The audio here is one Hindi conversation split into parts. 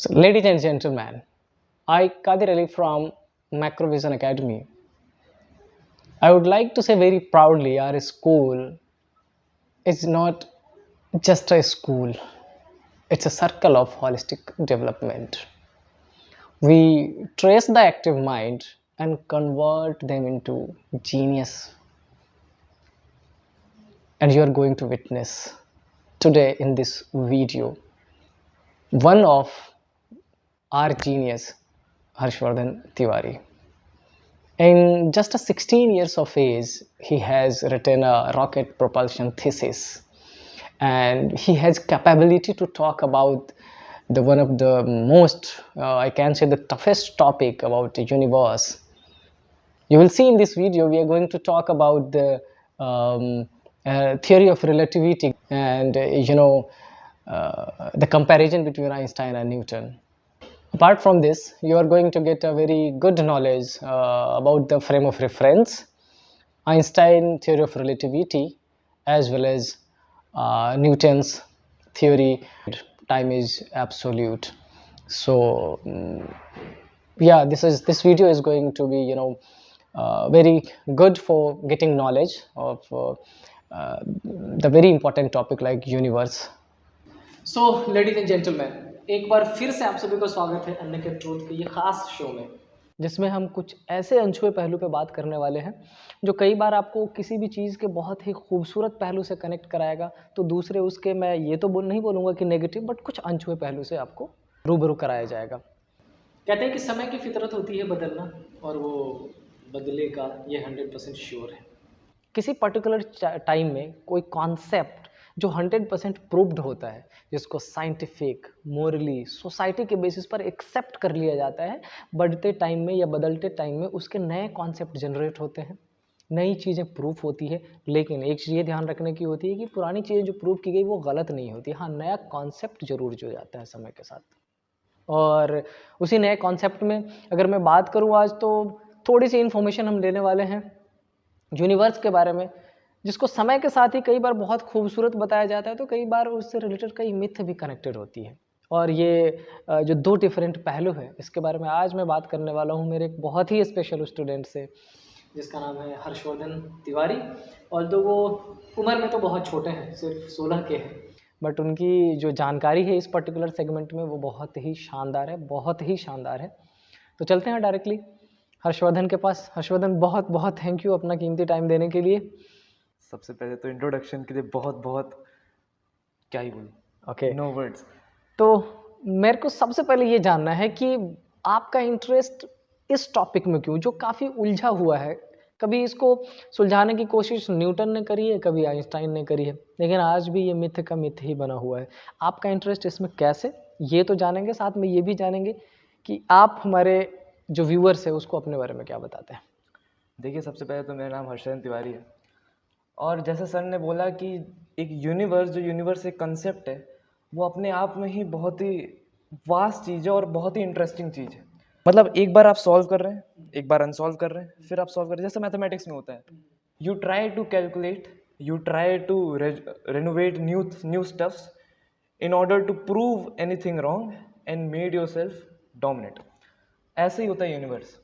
So, ladies and gentlemen, I Kadir Ali from Macrovision Academy. I would like to say very proudly our school is not just a school, it's a circle of holistic development. We trace the active mind and convert them into genius, and you are going to witness today in this video one of our genius, Harshvardhan Tiwari. In just a 16 years of age, he has written a rocket propulsion thesis, and he has capability to talk about the one of the most, I can say, the toughest topic about the universe. You will see in this video we are going to talk about the theory of relativity and the comparison between Einstein and Newton. Apart from this, you are going to get a very good knowledge about the frame of reference, Einstein theory of relativity, as well as Newton's theory. Time is absolute. So yeah, this video is going to be very good for getting knowledge of the very important topic like universe. So ladies and gentleman, एक बार फिर से आप सभी को स्वागत है अन्य के ट्रूथ के ये खास शो में, जिसमें हम कुछ ऐसे अनछुए पहलू पे बात करने वाले हैं जो कई बार आपको किसी भी चीज़ के बहुत ही खूबसूरत पहलू से कनेक्ट कराएगा, तो दूसरे उसके मैं ये तो नहीं बोलूँगा कि नेगेटिव, बट कुछ अनछुए पहलू से आपको रूबरू कराया जाएगा। कहते हैं कि समय की फितरत होती है बदलना, और वो बदलेगा ये 100% श्योर है। किसी पर्टिकुलर टाइम में कोई कॉन्सेप्ट जो 100% प्रूव्ड होता है, जिसको साइंटिफिक, मोरली, सोसाइटी के बेसिस पर एक्सेप्ट कर लिया जाता है, बढ़ते टाइम में या बदलते टाइम में उसके नए कॉन्सेप्ट जनरेट होते हैं, नई चीज़ें प्रूफ होती है। लेकिन एक चीज़ ध्यान रखने की होती है कि पुरानी चीज़ें जो प्रूव की गई वो गलत नहीं होती, हाँ नया कॉन्सेप्ट जरूर जो जाता है समय के साथ। और उसी नए कॉन्सेप्ट में अगर मैं बात करूँ आज, तो थोड़ी सी इन्फॉर्मेशन हम लेने वाले हैं यूनिवर्स के बारे में, जिसको समय के साथ ही कई बार बहुत खूबसूरत बताया जाता है, तो कई बार उससे रिलेटेड कई मिथ भी कनेक्टेड होती है। और ये जो दो डिफरेंट पहलू है, इसके बारे में आज मैं बात करने वाला हूँ मेरे एक बहुत ही स्पेशल स्टूडेंट से, जिसका नाम है हर्षवर्धन तिवारी। और तो वो उम्र में तो बहुत छोटे हैं, सिर्फ 16 के हैं, बट उनकी जो जानकारी है इस पर्टिकुलर सेगमेंट में वो बहुत ही शानदार है, बहुत ही शानदार है। तो चलते हैं डायरेक्टली हर्षवर्धन के पास। हर्षवर्धन, बहुत बहुत थैंक यू अपना कीमती टाइम देने के लिए। सबसे पहले तो इंट्रोडक्शन के लिए बहुत बहुत क्या ही बोलूं, ओके, नो वर्ड्स। तो मेरे को सबसे पहले ये जानना है कि आपका इंटरेस्ट इस टॉपिक में क्यों, जो काफ़ी उलझा हुआ है। कभी इसको सुलझाने की कोशिश न्यूटन ने करी है, कभी आइंस्टाइन ने करी है, लेकिन आज भी ये मिथ का मिथ ही बना हुआ है। आपका इंटरेस्ट इसमें कैसे, ये तो जानेंगे, साथ में ये भी जानेंगे कि आप हमारे जो व्यूअर्स है उसको अपने बारे में क्या बताते हैं। देखिए, सबसे पहले तो मेरा नाम हर्षवर्धन तिवारी है, और जैसे सर ने बोला कि एक यूनिवर्स, जो यूनिवर्स एक कंसेप्ट है, वो अपने आप में ही बहुत ही वास्ट चीज़ है और बहुत ही इंटरेस्टिंग चीज़ है। मतलब एक बार आप सॉल्व कर रहे हैं, एक बार अनसॉल्व कर रहे हैं, फिर आप सॉल्व कर रहे हैं। जैसे मैथमेटिक्स में होता है, you try to calculate, you try to renovate new stuffs in order to prove anything wrong and made yourself dominant। ऐसे ही होता है यूनिवर्स।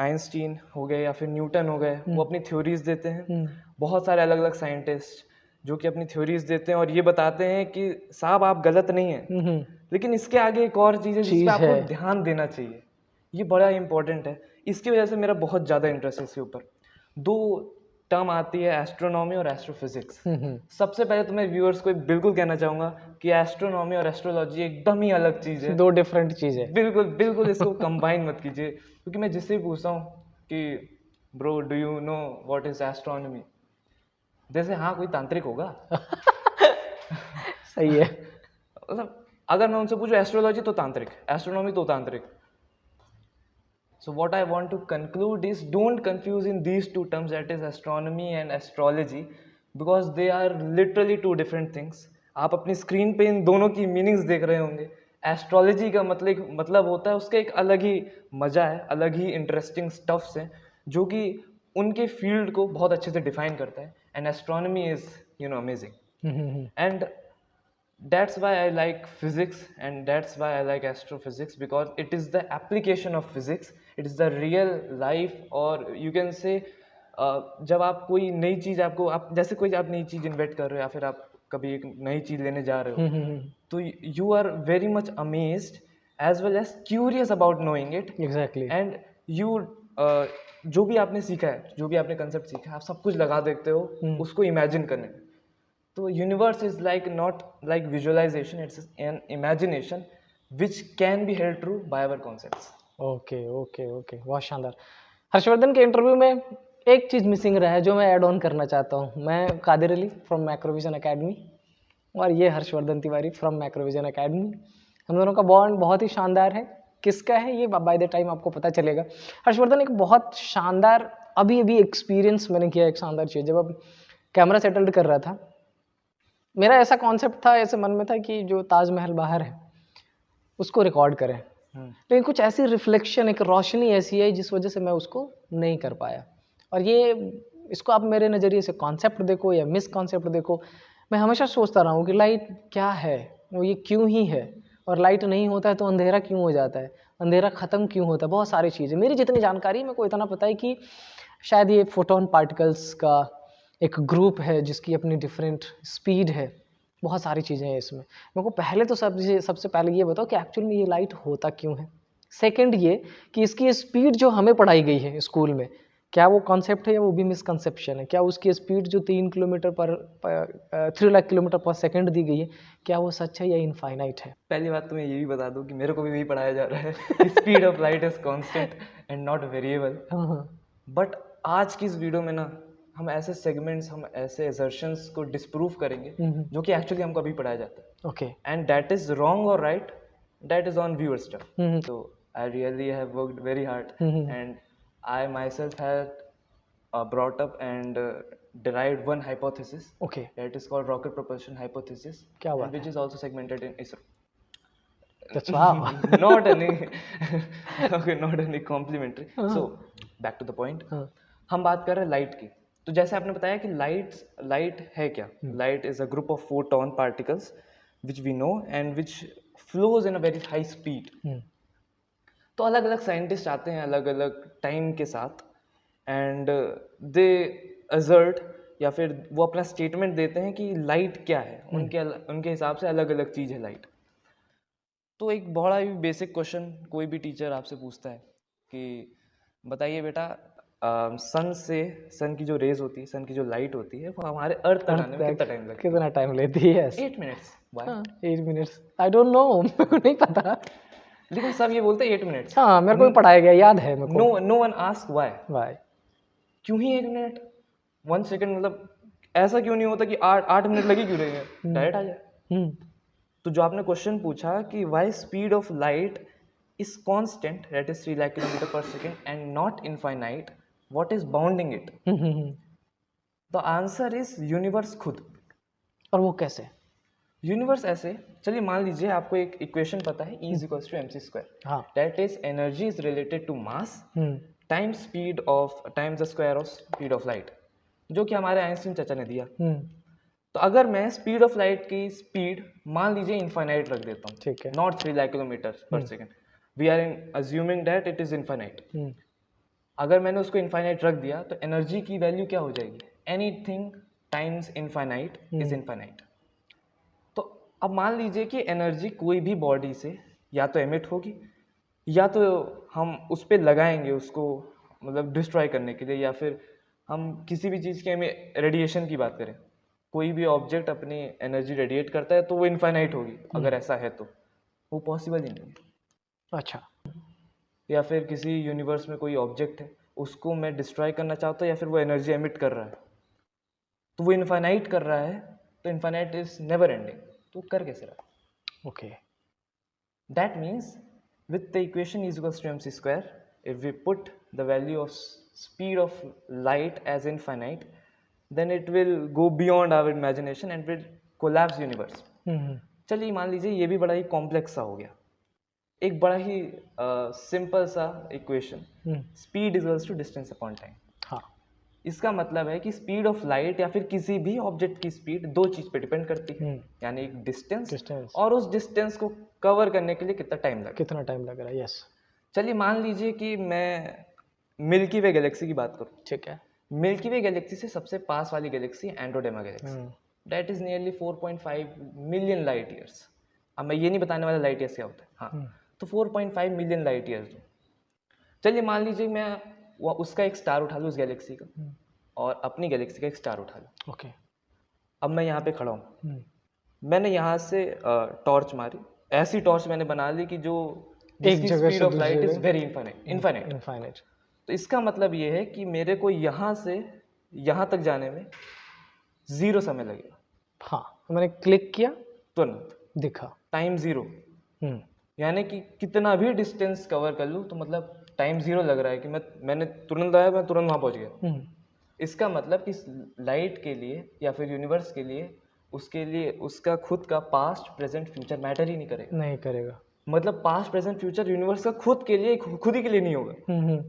आइंस्टीन हो गए या फिर न्यूटन हो गए, वो अपनी थ्योरीज देते हैं। बहुत सारे अलग अलग साइंटिस्ट जो कि अपनी थ्योरीज देते हैं और ये बताते हैं कि साहब आप गलत नहीं है, लेकिन इसके आगे एक और चीज़ है जिस पे आपको ध्यान देना चाहिए। ये बड़ा इंपॉर्टेंट है। इसकी वजह से मेरा बहुत ज़्यादा इंटरेस्ट है इसके ऊपर। दो टर्म आती है, एस्ट्रोनॉमी और एस्ट्रोफिजिक्स। सबसे पहले तो मैं व्यूअर्स को बिल्कुल कहना चाहूँगा कि एस्ट्रोनॉमी और एस्ट्रोलॉजी एकदम ही अलग चीज़ है, दो डिफरेंट चीज़ है। बिल्कुल बिल्कुल इसको कंबाइन मत कीजिए, क्योंकि मैं जिससे भी पूछता हूँ कि bro do you know what is astronomy, जैसे हाँ कोई तांत्रिक होगा। सही है। मतलब अगर मैं उनसे पूछूं एस्ट्रोलॉजी तो तांत्रिक, एस्ट्रोनॉमी तो तांत्रिक। So what I want to conclude is, don't confuse in these two terms, that is astronomy and astrology, because they are literally two different things। आप अपनी स्क्रीन पे इन दोनों की मीनिंग्स देख रहे होंगे। एस्ट्रोलॉजी का मतलब होता है, उसका एक अलग ही मजा है, अलग ही इंटरेस्टिंग स्टफ्स हैं जो कि उनके फील्ड को बहुत अच्छे से डिफाइन करता है। And astronomy is amazing. And That's why I like physics and that's why I like astrophysics, because it is the application of physics. It is the real life, or you can say जब आप कोई नई चीज़ आपको आप जैसे कोई आप नई चीज़ इन्वेंट कर रहे हो या फिर आप कभी एक नई चीज़ लेने जा रहे हो, तो you are very much amazed as well as curious about knowing it. Exactly. And you जो भी आपने सीखा है, जो भी आपने कंसेप्ट सीखा है, आप सब कुछ लगा देते हो उसको इमेजिन करने में. तो universe is like not like visualisation, it's an imagination which can be held true by our concepts. Okay okay okay, बहुत शानदार. हर्षवर्धन के इंटरव्यू में एक चीज़ मिसिंग रहा है जो मैं ऐड ऑन करना चाहता हूँ. मैं कादिर अली फ्रॉम मैक्रोविजन एकेडमी और ये हर्षवर्धन तिवारी फ्रॉम मैक्रोविजन एकेडमी. हम दोनों का बॉन्ड बहुत ही शानदार है. किसका है ये बाय द टाइम आपको पता चलेगा. हर्षवर्धन एक बहुत शानदार अभी अभी एक्सपीरियंस मैंने किया, एक शानदार चीज़. जब अब कैमरा सेटल्ड कर रहा था, मेरा ऐसा कॉन्सेप्ट था, ऐसे मन में था कि जो ताजमहल बाहर है उसको रिकॉर्ड करें, लेकिन कुछ ऐसी रिफ्लेक्शन, एक रोशनी ऐसी है जिस वजह से मैं उसको नहीं कर पाया. और ये इसको आप मेरे नज़रिए से कॉन्सेप्ट देखो या मिस कॉन्सेप्ट देखो, मैं हमेशा सोचता रहा हूँ कि लाइट क्या है, वो ये क्यों ही है, और लाइट नहीं होता है तो अंधेरा क्यों हो जाता है, अंधेरा ख़त्म क्यों होता है. बहुत सारी चीज़ें, मेरी जितनी जानकारी मेरे को इतना पता है कि शायद ये फोटोन पार्टिकल्स का एक ग्रुप है जिसकी अपनी डिफरेंट स्पीड है. बहुत सारी चीज़ें हैं इसमें. मेरे को पहले तो सबसे पहले ये बताओ कि एक्चुअली में ये लाइट होता क्यों है. सेकंड ये कि इसकी स्पीड जो हमें पढ़ाई गई है स्कूल में, क्या वो कॉन्सेप्ट है या वो भी मिसकंसेप्शन है. क्या उसकी स्पीड जो 3 लाख किलोमीटर पर सेकंड दी गई है, क्या वो सच है या इनफाइनाइट है. पहली बात तो मैं ये भी बता दूं कि मेरे को भी यही पढ़ाया जा रहा है, speed of light is constant and not variable. But आज की इस वीडियो में ना हम ऐसे सेगमेंट्स, हम ऐसे असर्शंस को डिस्प्रूव करेंगे जो कि एक्चुअली हमको अभी पढ़ाया जाता है. Okay. And that is wrong और right, that is on viewer stuff. So I really have worked very hard, and I myself had brought up and derived one hypothesis. Okay. That is called rocket propulsion hypothesis, क्या बात and which is also segmented in ISRO. That's wow. Not any okay, not any complimentary. So back to the point. हम बात कर रहे हैं लाइट की. तो जैसे आपने बताया कि लाइट है क्या. Light is a group of photon particles which we know and which flows in a very high speed. तो अलग अलग साइंटिस्ट आते हैं अलग अलग टाइम के साथ, एंड दे असर्ट या फिर वो अपना स्टेटमेंट देते हैं कि लाइट क्या है. उनके हिसाब से अलग अलग चीज़ है लाइट. तो एक बड़ा ही बेसिक क्वेश्चन कोई भी टीचर आपसे पूछता है कि बताइए बेटा, सन की जो रेज होती है, सन की जो लाइट होती है, वो हमारे अर्थ तक आने में कितना टाइम लगता है. कितना टाइम लेती है. 8 minutes. 8 minutes. I don't know, मेरे को नहीं पता, लेकिन सब ये बोलते हैं 8 मिनट्स. हाँ मेरे को भी पढ़ाया गया, याद है मेरे को. No one ask why. क्यों ही 1 मिनट 1 सेकंड, मतलब ऐसा क्यों नहीं होता कि 8 मिनट लगी क्यों रही है, डायरेक्ट आ जाए. तो जो आपने क्वेश्चन पूछा कि why speed of light is constant, that is 3 lakh kilometre per second and not infinite, what is bounding it. The answer is universe खुद. और वो कैसे? यूनिवर्स ऐसे, चलिए मान लीजिए आपको एक इक्वेशन पता है, E equals to mc square. That is energy is related to mass times speed of times the square of speed of light, जो कि हमारे आइंस्टीन चाचा ने दिया. तो अगर मैं स्पीड ऑफ लाइट की स्पीड मान लीजिए इनफाइनाइट रख देता हूँ, ठीक है, not 3 lakh kilometre per second, we are assuming that it is infinite. अगर मैंने उसको इनफाइनाइट रख दिया तो एनर्जी की वैल्यू क्या हो जाएगी, anything times infinite is infinite. तो अब मान लीजिए कि एनर्जी कोई भी बॉडी से या तो एमिट होगी या तो हम उस पर लगाएंगे उसको, मतलब डिस्ट्रॉय करने के लिए, या फिर हम किसी भी चीज़ के रेडिएशन की बात करें, कोई भी ऑब्जेक्ट अपनी एनर्जी रेडिएट करता है तो वो इनफाइनाइट होगी. अगर ऐसा है तो वो पॉसिबल ही नहीं है. अच्छा. या फिर किसी यूनिवर्स में कोई ऑब्जेक्ट है, उसको मैं डिस्ट्रॉय करना चाहता हूँ या फिर वो एनर्जी एमिट कर रहा है, तो वो इनफाइनाइट कर रहा है, तो इनफाइनाइट इज नेवर एंडिंग. तो कर कैसे रहा. Okay. That means with the equation E equals to mc square, if we put the value of speed of light as infinite, then it will go beyond our imagination and will collapse universe. चलिए मान लीजिए ये भी बड़ा ही कॉम्प्लेक्स सा हो गया. एक बड़ा ही सिंपल सा equation, speed equals to distance upon time. हाँ, इसका मतलब है कि स्पीड ऑफ लाइट या फिर किसी भी ऑब्जेक्ट की स्पीड दो चीज़ पे डिपेंड करती है, यानी एक डिस्टेंस डिस्टेंस, और उस डिस्टेंस को कवर करने के लिए कितना टाइम लगेगा। कितना टाइम लग रहा है, यस। चलिए मान लीजिए कि मैं मिल्की वे गैलेक्सी की बात करूँ। ठीक है। मिल्की वे गैलेक्सी से सबसे पास वाली Galaxy Andromeda Galaxy, that is nearly 4.5 million light years. अब मैं ये नहीं बताने वाला लाइट ईयर्स क्या होता है, हाँ, तो 4.5 मिलियन लाइट ईयर्स। चलिए मान लीजिए मैं उसका एक स्टार उठा लूँ उस गैलेक्सी का, और अपनी गैलेक्सी का एक स्टार उठा लूँ। ओके। अब मैं यहाँ पे खड़ा हूँ, मैंने यहाँ से टॉर्च मारी, ऐसी टॉर्च मैंने बना ली कि जो जिसकी speed of light is very infinite. तो इसका मतलब ये है कि मेरे को यहाँ से यहाँ तक जाने में 0 समय लगेगा। हाँ, मैंने क्लिक किया, तुरंत दिखा, टाइम 0। यानी कि कितना भी डिस्टेंस कवर कर लूँ तो मतलब टाइम 0 लग रहा है कि मैंने तुरंत आया, मैं तुरंत वहाँ पहुँच गया। इसका मतलब कि लाइट के लिए या फिर यूनिवर्स के लिए, उसके लिए उसका खुद का पास्ट प्रेजेंट फ्यूचर मैटर ही नहीं करेगा। मतलब पास्ट प्रेजेंट फ्यूचर यूनिवर्स का खुद ही के लिए नहीं होगा।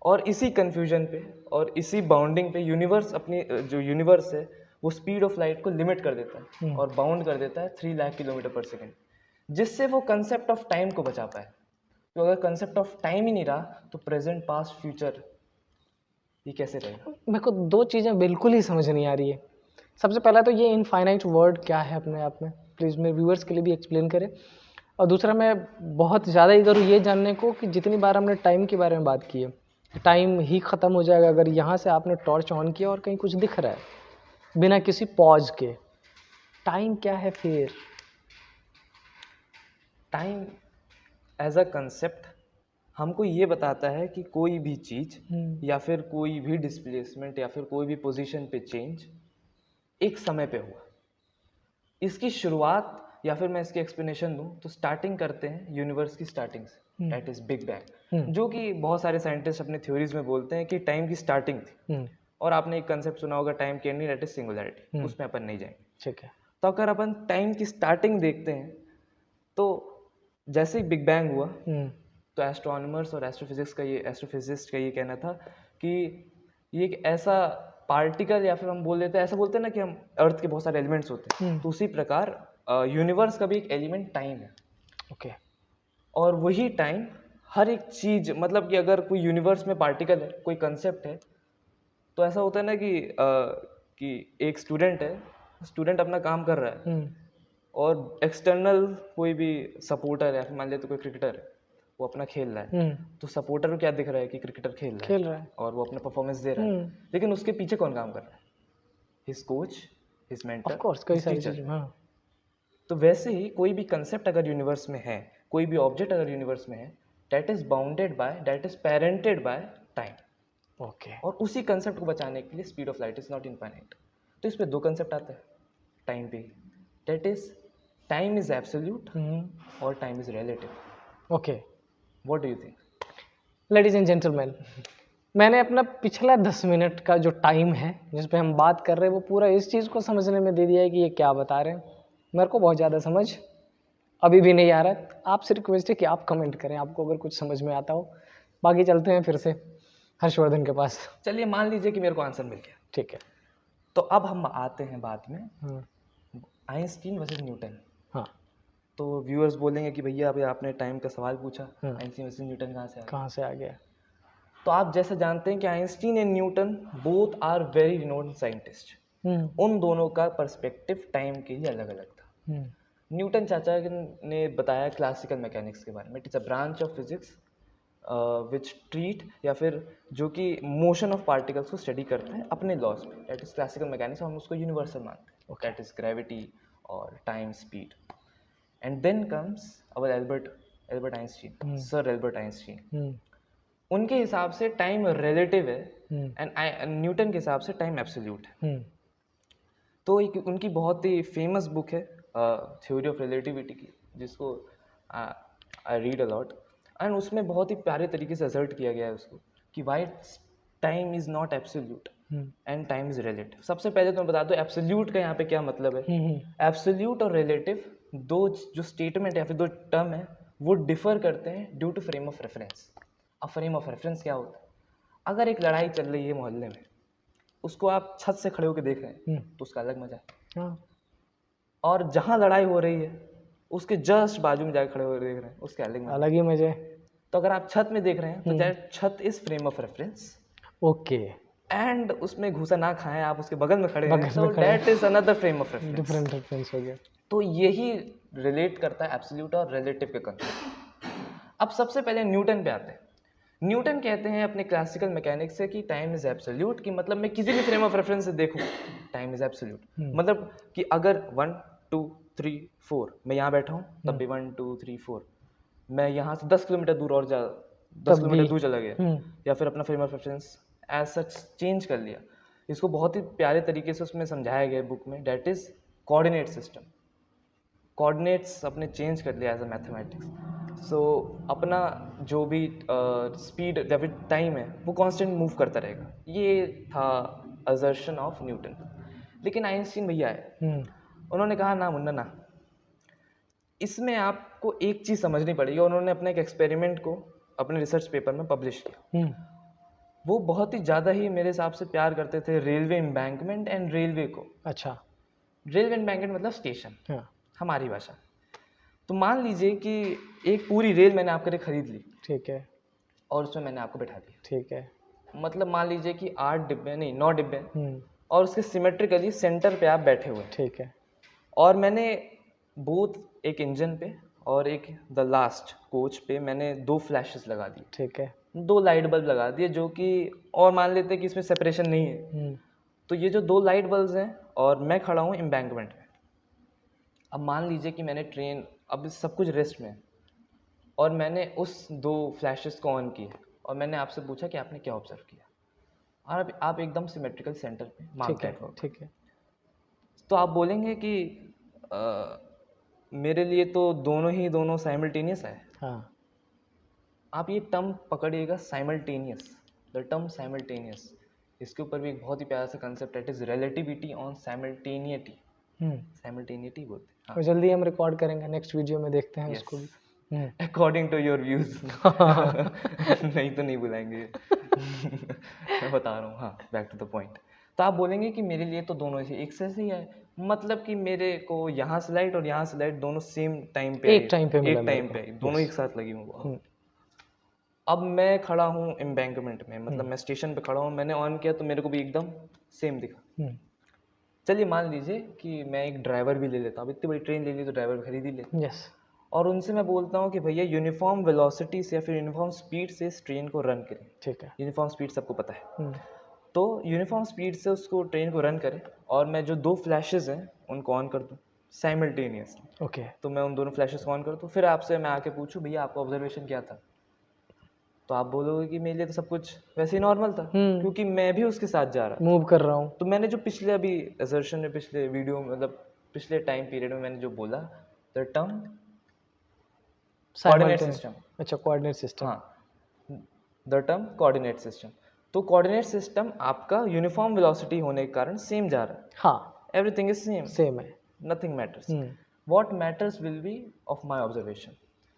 और इसी कंफ्यूजन पे और इसी बाउंडिंग पे यूनिवर्स अपनी जो यूनिवर्स है वो स्पीड ऑफ लाइट को लिमिट कर देता है और बाउंड कर देता है 3 लाख किलोमीटर पर सेकेंड, जिससे वो कंसेप्ट ऑफ टाइम को बचा पाए। तो अगर कंसेप्ट ऑफ टाइम ही नहीं रहा तो प्रेजेंट पास्ट फ्यूचर ये कैसे रहेगा? मेरे को दो चीज़ें बिल्कुल ही समझ नहीं आ रही है। सबसे पहला तो ये इनफाइनाइट वर्ड क्या है अपने आप में, प्लीज़ मेरे व्यूअर्स के लिए भी एक्सप्लेन करें। और दूसरा, मैं बहुत ज़्यादा इधर ये जानने को कि जितनी बार हमने टाइम के बारे में बात की है, टाइम ही ख़त्म हो जाएगा अगर यहाँ से आपने टॉर्च ऑन किया और कहीं कुछ दिख रहा है बिना किसी पॉज के। टाइम क्या है फिर? टाइम एज अ कंसेप्ट हमको ये बताता है कि कोई भी चीज़ या फिर कोई भी डिस्प्लेसमेंट या फिर कोई भी पोजीशन पे चेंज एक समय पे हुआ। इसकी शुरुआत या फिर मैं इसकी एक्सप्लेनेशन दूं तो स्टार्टिंग करते हैं यूनिवर्स की स्टार्टिंग से, दैट इज बिग बैंग, जो कि बहुत सारे साइंटिस्ट अपने थ्योरीज में बोलते हैं कि टाइम की स्टार्टिंग थी। और आपने एक कंसेप्ट सुना होगा टाइम की एंडिंग, दैट इज सिंगुलैरिटी, उसमें अपन नहीं जाएंगे। ठीक है। तो अगर अपन टाइम की स्टार्टिंग देखते हैं तो जैसे ही बिग बैंग हुआ तो एस्ट्रोनॉमर्स और एस्ट्रोफिजिस्ट का ये कहना था कि ये एक ऐसा पार्टिकल या फिर हम बोल देते हैं, ऐसा बोलते हैं ना कि हम अर्थ के बहुत सारे एलिमेंट्स होते हैं, तो उसी प्रकार यूनिवर्स का भी एक एलिमेंट टाइम है। ओके। और वही टाइम हर एक चीज, मतलब कि अगर कोई यूनिवर्स में पार्टिकल है, कोई कंसेप्ट है, तो ऐसा होता है ना कि एक स्टूडेंट अपना काम कर रहा है और एक्सटर्नल कोई भी सपोर्टर है, मान लेते कोई क्रिकेटर है, वो अपना खेल रहा है, तो सपोर्टर को क्या दिख रहा है कि क्रिकेटर खेल रहा है और वो अपना परफॉर्मेंस दे रहा है, लेकिन उसके पीछे कौन काम कर रहा है? His coach, his mentor, of course, कई सारी चीजें। हाँ। तो वैसे ही कोई भी कंसेप्ट अगर यूनिवर्स में है, कोई भी ऑब्जेक्ट अगर यूनिवर्स में है, that is parented by time. Okay. और उसी कंसेप्ट को बचाने के लिए speed of light is not infinite. तो इस पे दो कंसेप्ट आते हैं टाइम पे, that is time is absolute और time is relative. Okay. What do you think? Ladies and gentleman, मैंने अपना पिछला 10 मिनट का जो टाइम है जिस पे हम बात कर रहे हैं वो पूरा इस चीज़ को समझने में दे दिया है कि ये क्या बता रहे हैं। मेरे को बहुत ज़्यादा समझ अभी भी नहीं आ रहा है। आपसे रिक्वेस्ट है कि आप कमेंट करें आपको अगर कुछ समझ में आता हो। बाकी चलते हैं फिर से हर्षवर्धन के पास। चलिए मान लीजिए कि मेरे को आंसर मिल गया। ठीक है। तो अब हम आते हैं बात में आइंस्टीन वर्सेस न्यूटन। हाँ। तो व्यूअर्स बोलेंगे कि भैया अभी आपने टाइम का सवाल पूछा, आइंस्टीन वर्सेस न्यूटन कहाँ से आ गया? तो आप जैसे जानते हैं कि Einstein and Newton both are very renowned scientist. उन दोनों का पर्सपेक्टिव टाइम के लिए अलग अलग था। न्यूटन चाचा ने बताया क्लासिकल मैकेनिक्स के बारे में, it is a branch of physics which treat या फिर जो कि मोशन ऑफ पार्टिकल्स को स्टडी करता है अपने लॉज में, दैट इज क्लासिकल मैकेनिक्स। हम उसको यूनिवर्सल मानते हैं, दैट इज ग्रेविटी और time, speed. And then comes our Albert Einstein, sir Albert Einstein. उनके हिसाब से टाइम रिलेटिव है एंड न्यूटन के हिसाब से टाइम एब्सोल्यूट है। तो एक उनकी बहुत ही फेमस बुक है थ्योरी ऑफ रिलेटिविटी की, जिसको I read a lot, and उसमें बहुत ही प्यारे तरीके से असर्ट किया गया है उसको कि why time is not absolute and time is relative. सबसे पहले तो मैं बता दूं एब्सोल्यूट का यहाँ पे क्या मतलब है। एब्सोल्यूट और रिलेटिव दो जो स्टेटमेंट या फिर दो टर्म है वो डिफर करते हैं due to frame of reference. अब फ्रेम ऑफ रेफरेंस क्या होता है? अगर एक लड़ाई चल रही है मोहल्ले में उसको आप छत से खड़े होकर देख रहे हैं तो उसका अलग मजा है। हाँ, और जहाँ लड़ाई हो रही है उसके जस्ट बाजू में जाकर खड़े होकर देख रहे हैं, उसके अलग मजा है। अलग ही मजे। तो अगर आप छत में देख रहे हैं तो दैट छत is frame of reference, okay, and उसमें घुसा ना खाएं, आप उसके बगल में खड़े हैं बगल तो में खड़े that is another frame of reference. Different reference हो गया। तो यही रिलेट करता है एब्सोल्यूट और रिलेटिव के कंसेप्ट। अब सबसे पहले न्यूटन पे आते हैं। न्यूटन कहते हैं अपने क्लासिकल मैकेनिक्स से कि टाइम इज एब्सोल्यूट, कि मतलब मैं किसी भी फ्रेम ऑफ रेफरेंस से देखूं टाइम इज एब्सोल्यूट। मतलब कि अगर 1 2 3 4 मैं यहाँ बैठा हूँ तब भी 1 2 3 4, मैं यहाँ से 10 किलोमीटर दूर और 10 किलोमीटर दूर चला गया या फिर अपना frame of reference as such change कर लिया। इसको बहुत ही प्यारे तरीके से उसमें समझाया गया है बुक में, that is coordinate system. Coordinates अपने चेंज कर लिया एज अ मैथमेटिक्स। सो अपना जो भी स्पीड या फिर टाइम है वो कांस्टेंट मूव करता रहेगा। ये था असर्शन ऑफ न्यूटन। लेकिन आइंस्टीन भैया है, उन्होंने कहा ना मुन्ना ना, इसमें आपको एक चीज़ समझनी पड़ेगी। उन्होंने अपने एक एक्सपेरिमेंट को अपने रिसर्च पेपर में पब्लिश किया। वो बहुत ही ज़्यादा ही मेरे हिसाब से प्यार करते थे रेलवे एम्बैंकमेंट एंड रेलवे को। अच्छा, रेलवे एम्बैंकमेंट मतलब स्टेशन, हाँ, हमारी भाषा। तो मान लीजिए कि एक पूरी रेल मैंने आपके लिए खरीद ली ठीक है, और उसमें मैंने आपको बैठा दिया। ठीक है, मतलब मान लीजिए कि 8 डिब्बे नहीं 9 डिब्बे हैं और उसके सिमेट्रिकली सेंटर पे आप बैठे हुए हैं। ठीक है, और मैंने बोथ एक इंजन पे और एक द लास्ट कोच पे मैंने 2 फ्लैशेस लगा दिए, ठीक है, 2 लाइट बल्ब लगा दिए, जो कि और मान लेते हैं कि इसमें सेपरेशन नहीं है। तो ये जो 2 लाइट बल्ब हैं और मैं खड़ा हूँ एम्बैंकमेंट में। अब मान लीजिए कि मैंने ट्रेन, अब सब कुछ रेस्ट में है और मैंने उस 2 फ्लैशेस को ऑन किए और मैंने आपसे पूछा कि आपने क्या ऑब्जर्व किया, और आप एकदम सिमेट्रिकल सेंटर पे मार्क ठीक है, दैट वर्क। ठीक है, तो आप बोलेंगे कि मेरे लिए तो दोनों साइमल्टेनियस है। हाँ, आप ये टर्म पकड़िएगा, साइमल्टेनियस, द टर्म साइमल्टेनियस। इसके ऊपर भी एक बहुत ही प्यारा सा कंसेप्ट है, इट इज रिलेटिविटी ऑन साइमल्टेनिटी। साइमल्टेनिटी बोलते हैं, और जल्दी हम रिकॉर्ड करेंगे, नेक्स्ट वीडियो में देखते हैं उसको भी। According to your views. नहीं तो नहीं बुलाएंगे। मैं बता रहा हूँ, हाँ, बैक टू द पॉइंट। तो आप बोलेंगे कि मेरे लिए तो दोनों ही एक से ही है, मतलब कि मेरे को यहाँ से लाइट और यहाँ से लाइट दोनों सेम टाइम पे एक टाइम पे मिला एक मेरे टाइम को। पे दोनों एक साथ लगी हुई। अब मैं खड़ा हूँ एम्बैंकमेंट में, मतलब मैं स्टेशन पे खड़ा हूँ, मैंने ऑन किया तो मेरे को भी एकदम सेम दिखा। चलिए मान लीजिए कि मैं एक ड्राइवर भी ले लेता हूँ, इतनी बड़ी ट्रेन ले ली तो ड्राइवर खरीद ही लेता। यस, और उनसे मैं बोलता हूँ कि भैया यूनिफॉर्म वेलोसिटी से या फिर यूनिफॉर्म स्पीड से इस ट्रेन को रन करें। ठीक है, यूनिफॉर्म स्पीड सबको पता है। तो यूनिफॉर्म स्पीड से उसको ट्रेन को रन करें और मैं जो 2 फ्लैशेस हैं उनको ऑन कर दूँ साइमल्टेनियसली। ओके, तो मैं उन दोनों फ्लैशेस को ऑन कर दूँ, फिर आपसे मैं आके पूछूँ भैया आपका ऑब्जर्वेशन क्या था, तो आप बोलोगे कि मेरे लिए तो सब कुछ वैसे ही नॉर्मल था, क्योंकि मैं भी उसके साथ जा रहा था। मूव कर रहा हूँ। तो मैंने जो पिछले अभी असर्शन में पिछले वीडियो मतलब पिछले टाइम पीरियड में मैंने जो बोला, द टर्म कोऑर्डिनेट सिस्टम। अच्छा, कोऑर्डिनेट सिस्टम। हाँ, द टर्म कोऑर्डिनेट सिस्टम। तो कोऑर्डिनेट सिस्टम आपका यूनिफॉर्म वेलोसिटी होने के कारण सेम जा रहा है। हाँ, एवरीथिंग इज सेम, सेम है। Nothing matters. What matters will be of my observation.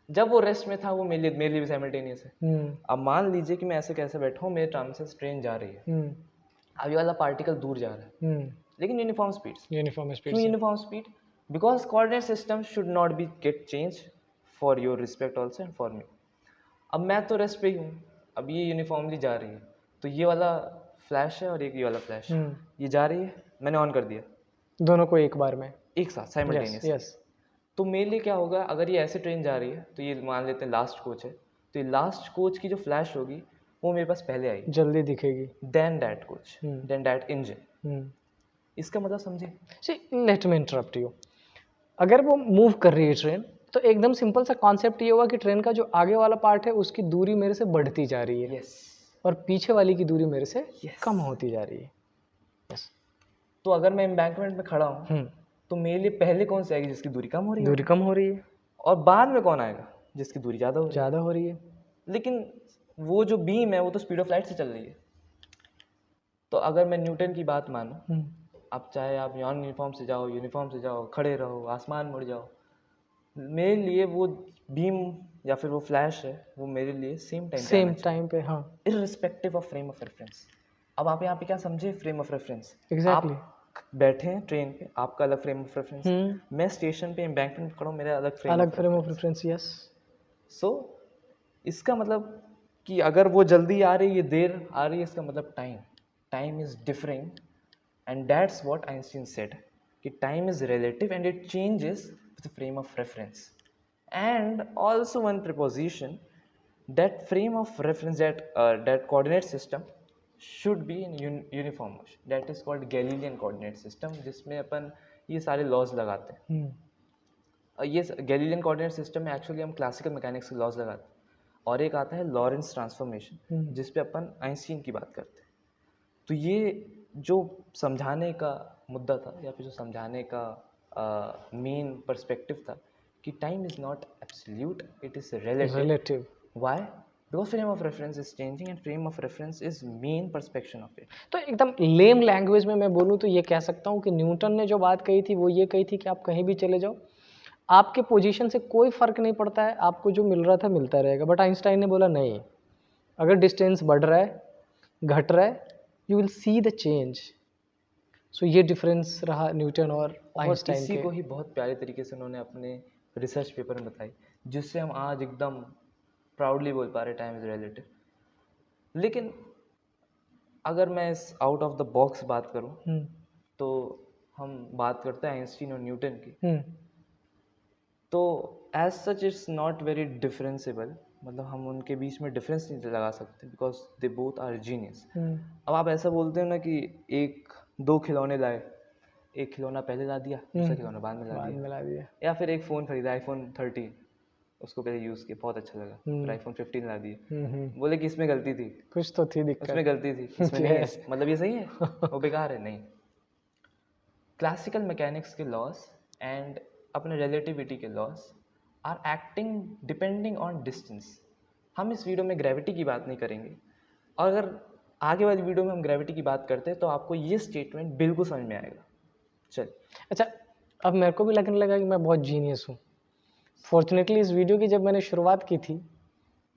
जब वो रेस्ट में था वो मेरे लिए भी साइमल्टेनियस है। अब मान लीजिए कि मैं ऐसे कैसे बैठा हूँ, मेरे टाइम से ट्रेन जा रही है, अब ये वाला पार्टिकल दूर जा रहा है लेकिन यूनिफॉर्म स्पीड से। यूनिफॉर्म स्पीड क्यों से। Uniform speed? Because coordinate system should not be get change for your respect also and for me. अब मैं तो रेस्ट पे ही हूँ, अब ये यूनिफॉर्मली जा रही है, तो ये वाला फ्लैश है और ये वाला फ्लैश है, ये जा रही है, मैंने ऑन कर दिया, दोनों को एक बार में, एक साथ साइमल्टेनियसली। यस। तो मेरे लिए क्या होगा, अगर ये ऐसे ट्रेन जा रही है तो ये मान लेते हैं लास्ट कोच है, तो ये लास्ट कोच की जो फ्लैश होगी वो मेरे पास पहले आएगी, जल्दी दिखेगी, then that coach, then that engine. इसका मतलब समझे? Let me interrupt you. अगर वो मूव कर रही है ट्रेन, तो एकदम सिंपल सा कॉन्सेप्ट ये होगा कि ट्रेन का जो आगे वाला पार्ट है उसकी दूरी मेरे से बढ़ती जा रही है, और पीछे वाली की दूरी मेरे से कम होती जा रही है। तो अगर मैं एम्बैंकमेंट में खड़ा हूँ तो मेरे लिए पहले कौन से आएगी? जिसकी दूरी कम हो रही है। दूरी कम हो रही है। और बाद में कौन आएगा? जिसकी दूरी ज़्यादा हो रही है। ज़्यादा हो रही है। लेकिन वो जो बीम है वो तो स्पीड ऑफ लाइट से चल रही है। तो अगर मैं न्यूटन की बात मानूं, आप चाहे आप यूनिफॉर्म से जाओ, यूनिफॉर्म से जाओ, खड़े रहो, आसमान मुड़ जाओ, मेरे लिए वो बीम या फिर वो फ्लैश है वो मेरे लिए सेम टाइम पे, हाँ, irrespective of frame of reference. अब आप यहाँ पे क्या समझे, फ्रेम ऑफ रेफरेंस। एग्जैक्टली। आप बैठे हैं ट्रेन पे, आपका अलग फ्रेम ऑफ रेफरेंस, मैं स्टेशन पे एम्बैंकमेंट पे खड़ा हूँ, मेरा अलग फ्रेम अलग of frame of reference. Reference, yes. So इसका मतलब कि अगर वो जल्दी आ रही है, देर आ रही है, इसका मतलब time is differing, and that's what Einstein said कि time is relative and it changes with frame of reference. And also one proposition, that frame of reference, that coordinate system should be in uniform motion, that is called Galilean coordinate system, जिसमें अपन ये सारे लॉज लगाते हैं। ये गैलीलियन कोऑर्डिनेट सिस्टम में एक्चुअली हम क्लासिकल मैकेनिक्स के लॉज लगाते हैं, और एक आता है लॉरेंस ट्रांसफॉर्मेशन, जिस पे अपन आइंस्टीन की बात करते हैं। तो ये जो समझाने का मुद्दा था, या फिर जो समझाने का मेन पर्सपेक्टिव था कि time is not absolute, it is relative. Why? Because frame of reference is changing and frame of reference is main perception of it. तो एकदम लेम लैंग्वेज में मैं बोलूँ तो ये कह सकता हूँ कि न्यूटन ने जो बात कही थी वो ये कही थी कि आप कहीं भी चले जाओ, आपके पोजीशन से कोई फर्क नहीं पड़ता है, आपको जो मिल रहा था मिलता रहेगा। बट आइंस्टाइन ने बोला नहीं, अगर डिस्टेंस बढ़ रहा है, घट रहा है, you will see the change. So ये डिफरेंस रहा न्यूटन और आइंस्टाइन इसी के। को ही बहुत प्यारे तरीके से उन्होंने अपने रिसर्च पेपर में बताई, जिससे हम आज एकदम प्राउडली बोल पा रहे टाइम इज रिलेटिव। लेकिन अगर मैं इस आउट ऑफ द बॉक्स बात करूं, तो हम बात करते हैं आइंस्टीन और न्यूटन की, तो as such it's not very differentiable, मतलब हम उनके बीच में डिफरेंस नहीं लगा सकते, because they both are genius. अब आप ऐसा बोलते हो ना कि दो खिलौने लाए, एक खिलौना पहले ला दिया, दूसरा खिलौना बाद में ला दिया, या फिर एक फ़ोन खरीदा आईफोन 13, उसको पहले यूज़ किया, बहुत अच्छा लगा, फिर आईफोन 15 ला दिया, बोले कि इसमें गलती थी, कुछ तो थी दिक्कत, उसमें गलती थी, इसमें नहीं है, मतलब ये सही है, वो बेकार है। नहीं, क्लासिकल मैकेनिक्स के लॉज एंड अपने रिलेटिविटी के laws are acting depending on distance. हम इस वीडियो में ग्रेविटी की बात नहीं करेंगे, और अगर आगे वाली वीडियो में हम ग्रेविटी की बात करते हैं तो आपको ये स्टेटमेंट बिल्कुल समझ में आएगा। चल अच्छा, अब मेरे को भी लगने लगा कि मैं बहुत जीनियस हूँ। फॉर्चुनेटली इस वीडियो की जब मैंने शुरुआत की थी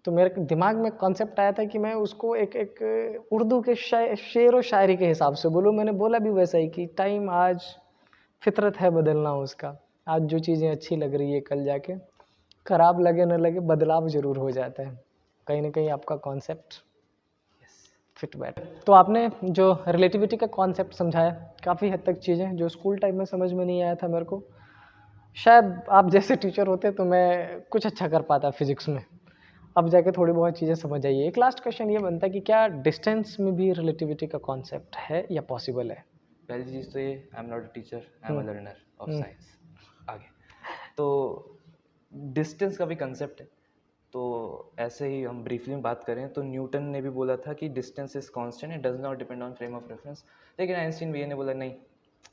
तो मेरे दिमाग में कॉन्सेप्ट आया था कि मैं उसको एक उर्दू के शेर व शायरी के हिसाब से बोलूँ। मैंने बोला भी वैसा ही कि टाइम आज फितरत है बदलना उसका, आज जो चीज़ें अच्छी लग रही है कल जाके ख़राब लगे न लगे बदलाव ज़रूर हो जाता है। कहीं ना कहीं आपका कॉन्सेप्ट फिट बैठ। तो आपने जो रिलेटिविटी का कॉन्सेप्ट समझाया, काफ़ी हद तक चीज़ें जो स्कूल टाइम में समझ में नहीं आया था मेरे को, शायद आप जैसे टीचर होते तो मैं कुछ अच्छा कर पाता फिजिक्स में। अब जाके थोड़ी बहुत चीज़ें समझ आइए। एक लास्ट क्वेश्चन ये बनता है कि क्या डिस्टेंस में भी रिलेटिविटी का कॉन्सेप्ट है या पॉसिबल है? पहली चीज़ तो ये, I am not a teacher, I am a learner of science. आगे तो डिस्टेंस का भी कंसेप्ट है, तो ऐसे ही हम ब्रीफली में बात करें तो न्यूटन ने भी बोला था कि distance is constant, it does not depend on frame of reference. लेकिन आइंस्टीन भैया ने बोला नहीं,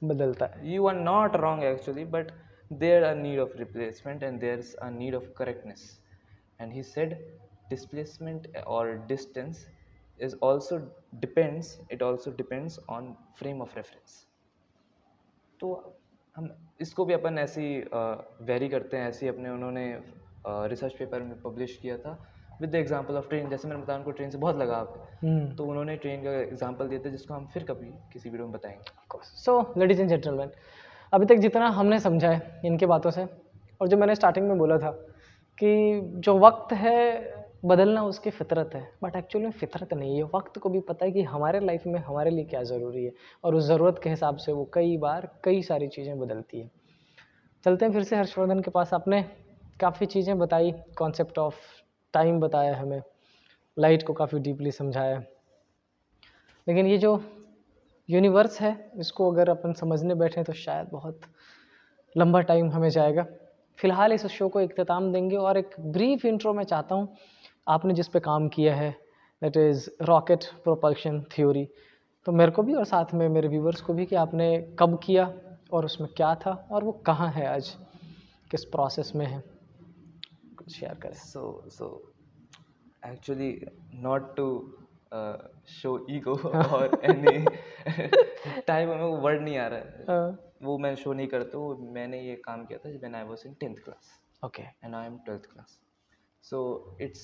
बदलता है। You are not wrong actually, but there are need of replacement and there is a need of correctness. And he said displacement or distance is also depends, it also depends on frame of reference। तो हम इसको भी अपन ऐसे ही वेरी करते हैं, ऐसे ही अपने उन्होंने रिसर्च पेपर में पब्लिश किया था with the example of train. जैसे मैंने बताया उनको ट्रेन से बहुत लगाव है, तो उन्होंने ट्रेन का एग्जांपल दिया था, जिसको हम फिर कभी किसी वीडियो में बताएंगे। सो लेडीज एंड जेंटलमैन, अभी तक जितना हमने समझा है इनकी बातों से, और जो मैंने स्टार्टिंग में बोला था कि जो वक्त है बदलना उसकी फितरत है, बट एक्चुअली में फितरत नहीं है। वक्त को भी पता है कि हमारे लाइफ में हमारे लिए क्या ज़रूरी है, और उस ज़रूरत के हिसाब से वो कई बार कई सारी चीज़ें बदलती है। चलते हैं फिर से हर्षवर्धन के पास। आपने काफ़ी चीज़ें बताई, कॉन्सेप्ट ऑफ टाइम बताया हमें, लाइट को काफ़ी डीपली समझाया, लेकिन ये जो यूनिवर्स है इसको अगर अपन समझने बैठे तो शायद बहुत लंबा टाइम हमें जाएगा। फ़िलहाल इस शो को इख्तिताम देंगे, और एक ब्रीफ इंट्रो मैं चाहता हूँ आपने जिस पे काम किया है, that is rocket propulsion theory. तो मेरे को भी और साथ में मेरे व्यूवर्स को भी कि आपने कब किया और उसमें क्या था और वो कहाँ है आज, किस प्रोसेस में है, कुछ शेयर करें। So actually not to show ego और एनी टाइप, हमें वो वर्ड नहीं आ रहा है, वो मैं शो नहीं करता हूँ। मैंने ये काम किया था जब when I was in 10th class, okay, and I am 12th class. So it's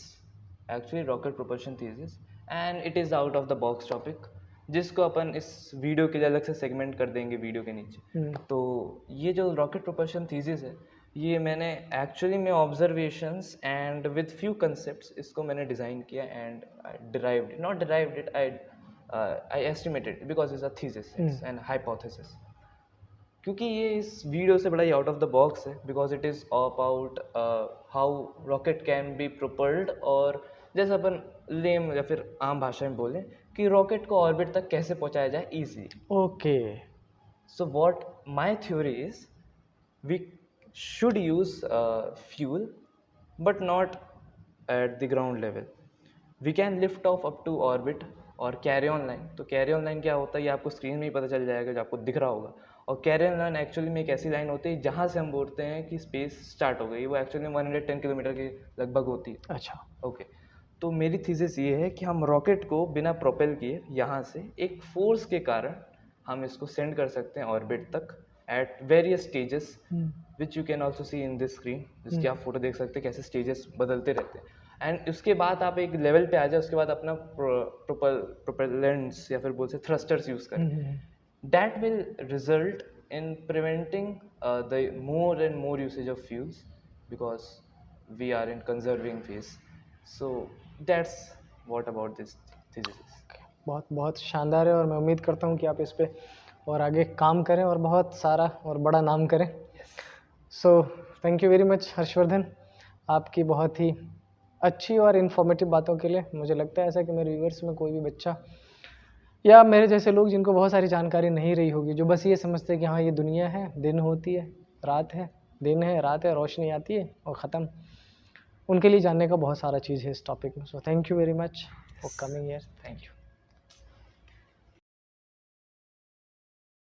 actually rocket propulsion thesis, and it is out of the box topic. जिसको अपन इस वीडियो के लिए अलग से सेगमेंट कर देंगे वीडियो के नीचे। तो ये जो रॉकेट प्रोपल्शन थीसिस है, ये मैंने एक्चुअली में observations and with few concepts इसको मैंने डिज़ाइन किया and I not derived it, I estimated because it's a thesis and hypothesis. क्योंकि ये इस वीडियो से बड़ा ही आउट ऑफ द बॉक्स है, because it is about how rocket can be propelled, और जैसे अपन लेम या फिर आम भाषा में बोलें कि रॉकेट को ऑर्बिट तक कैसे पहुंचाया जाए easily. Okay, so what my theory is, we should use fuel but not at the ground level. We can lift off up to orbit और कैरी ऑन लाइन। तो कैरी ऑन लाइन क्या होता है ये आपको स्क्रीन में ही पता चल जाएगा, जो आपको दिख रहा होगा। और कैरी ऑन लाइन एक्चुअली में एक ऐसी लाइन होती है जहाँ से हम बोलते हैं कि स्पेस स्टार्ट हो गई, वो एक्चुअली 110 किलोमीटर के लगभग होती है। अच्छा, ओके, तो मेरी थीसिस ये है कि हम रॉकेट को बिना प्रोपेल किए यहाँ से एक फोर्स के कारण हम इसको सेंड कर सकते हैं ऑर्बिट तक at various stages, which you can also see in this screen, जिसकी आप फोटो देख सकते हैं कैसे स्टेजेस बदलते रहते हैं। एंड उसके बाद आप एक लेवल पे आ जाए, उसके बाद अपना प्रोपेलेंट्स या फिर बोल से थ्रस्टर्स यूज करें, that will result in preventing the more and more usage of fuels, because we are in conserving phase. So that's what about this thesis. बहुत बहुत शानदार है, और मैं उम्मीद करता हूँ कि आप इस पे और आगे काम करें और बहुत सारा और बड़ा नाम करें। So thank you very much Harshvardhan, आपकी बहुत ही अच्छी और इन्फॉर्मेटिव बातों के लिए। मुझे लगता है ऐसा कि मेरे व्यूअर्स में कोई भी बच्चा या मेरे जैसे लोग जिनको बहुत सारी जानकारी नहीं रही होगी, जो बस ये समझते हैं कि हाँ ये दुनिया है, दिन होती है, रात है, दिन है, रात है, रोशनी आती है और ख़त्म, उनके लिए जानने का बहुत सारा चीज़ है इस टॉपिक में। So thank you very much for coming here. Thank you.